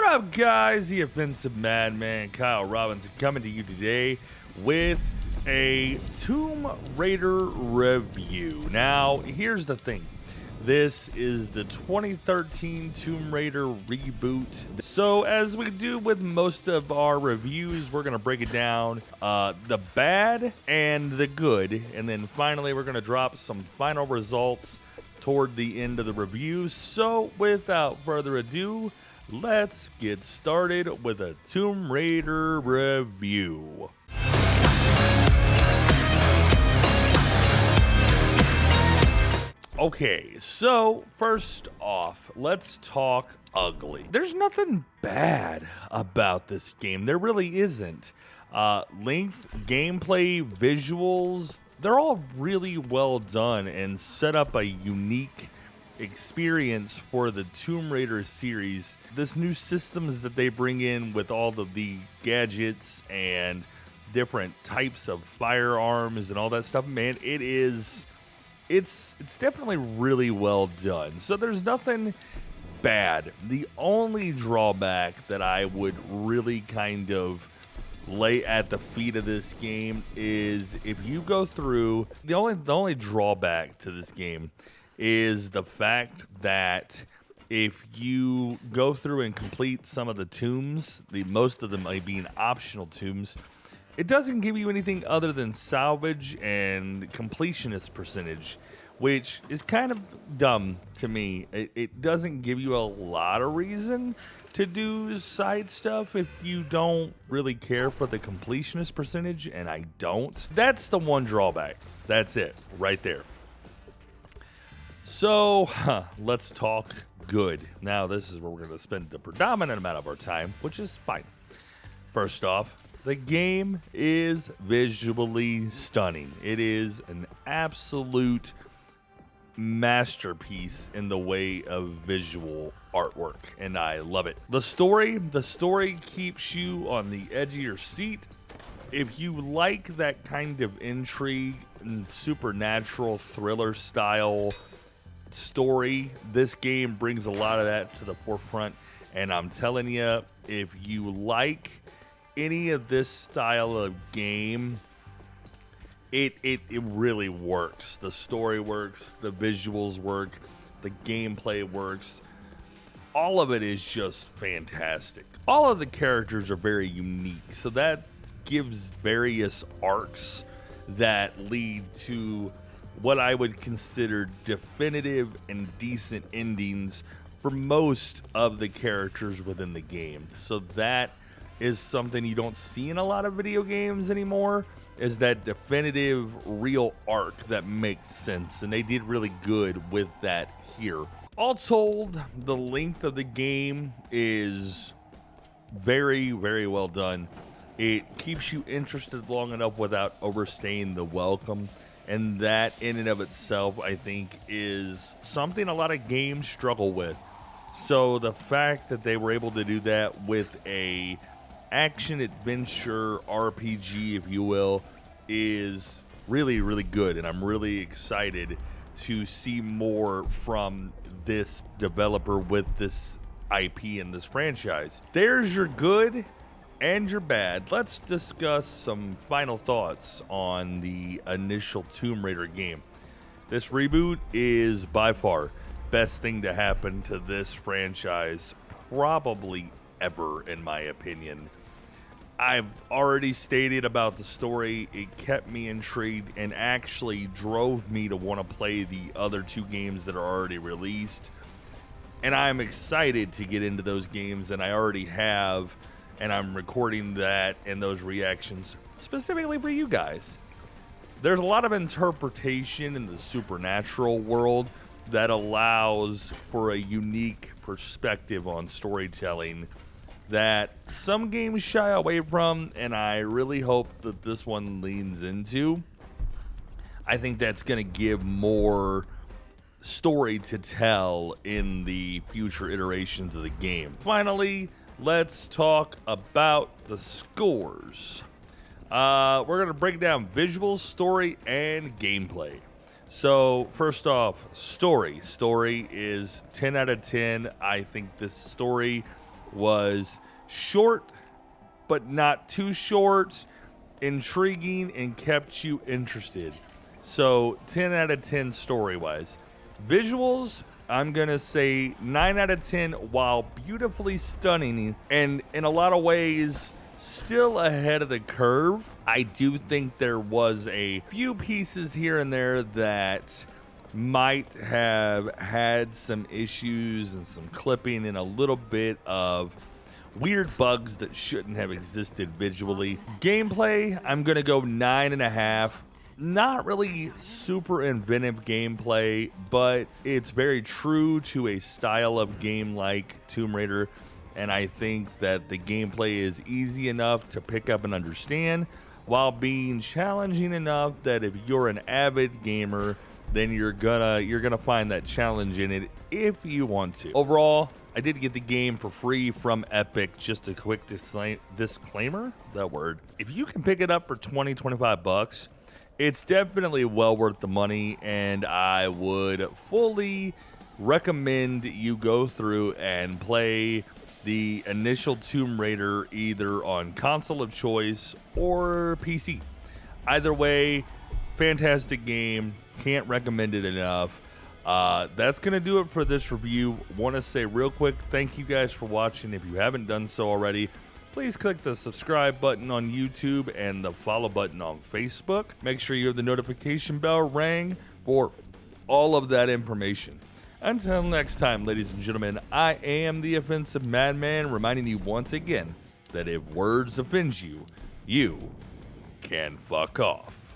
up, guys? The offensive madman Kyle Robinson coming to you today with a Tomb Raider review. Now, here's the thing. This is the 2013 Tomb Raider reboot. So, as we do with most of our reviews, we're going to break it down, the bad and the good. And then finally, we're going to drop some final results toward the end of the review. So, without further ado, let's get started with a Tomb Raider review. Okay, so first off, let's talk ugly. There's nothing bad about this game. There really isn't. Length, gameplay, visuals, they're all really well done and set up a unique experience for the Tomb Raider series. This new systems that they bring in with all of the gadgets and different types of firearms and all that stuff, man, it's definitely really well done. So there's nothing bad. The only drawback that I would really kind of lay at the feet of this game is if you go through, the only drawback to this game is the fact that if you go through and complete some of the tombs, most of them being optional tombs, it doesn't give you anything other than salvage and completionist percentage, which is kind of dumb to me. It doesn't give you a lot of reason to do side stuff if you don't really care for the completionist percentage, and I don't. That's the one drawback. That's it, right there. So, let's talk good. Now, this is where we're going to spend the predominant amount of our time, which is fine. First off, the game is visually stunning. It is an absolute masterpiece in the way of visual artwork, and I love it. The story keeps you on the edge of your seat. If you like that kind of intrigue and supernatural thriller style story, this game brings a lot of that to the forefront, and I'm telling you, if you like any of this style of game, it really works. The story works, the visuals work, the gameplay works. All of it is just fantastic. All of the characters are very unique, so that gives various arcs that lead to what I would consider definitive and decent endings for most of the characters within the game. So that is something you don't see in a lot of video games anymore, is that definitive real arc that makes sense, and they did really good with that here. All told, the length of the game is very, very well done. It keeps you interested long enough without overstaying the welcome, and that in and of itself, I think, is something a lot of games struggle with. So the fact that they were able to do that with a action adventure RPG, if you will, is really, really good, and I'm really excited to see more from this developer with this IP and this franchise. There's your good and your bad. Let's discuss some final thoughts on the initial Tomb Raider game. This reboot is by far best thing to happen to this franchise probably ever, in my opinion. I've already stated about the story. It kept me intrigued and actually drove me to want to play the other two games that are already released. And I'm excited to get into those games, and I already have, and I'm recording that and those reactions specifically for you guys. There's a lot of interpretation in the supernatural world that allows for a unique perspective on storytelling that some games shy away from, and I really hope that this one leans into. I think that's going to give more story to tell in the future iterations of the game. Finally, let's talk about the scores. We're going to break down visuals, story, and gameplay. So, first off, story. Story is 10 out of 10. I think this story was short, but not too short, intriguing, and kept you interested. So 10 out of 10 story-wise. Visuals, I'm going to say 9 out of 10, while beautifully stunning and in a lot of ways still ahead of the curve. I do think there was a few pieces here and there that might have had some issues and some clipping and a little bit of weird bugs that shouldn't have existed visually. Gameplay, I'm going to go 9.5. Not really super inventive gameplay, but it's very true to a style of game like Tomb Raider, and I think that the gameplay is easy enough to pick up and understand while being challenging enough that if you're an avid gamer, then you're gonna find that challenge in it if you want to. Overall, I did get the game for free from Epic. Just a quick disclaimer, that word. If you can pick it up for 20-25 bucks, it's definitely well worth the money, and I would fully recommend you go through and play the initial Tomb Raider either on console of choice or PC. Either way, fantastic game. Can't recommend it enough. That's going to do it for this review. Want to say real quick, thank you guys for watching. If you haven't done so already, please click the subscribe button on YouTube and the follow button on Facebook. Make sure you have the notification bell rang for all of that information. Until next time, ladies and gentlemen, I am the Offensive Madman, reminding you once again that if words offend you, you can fuck off.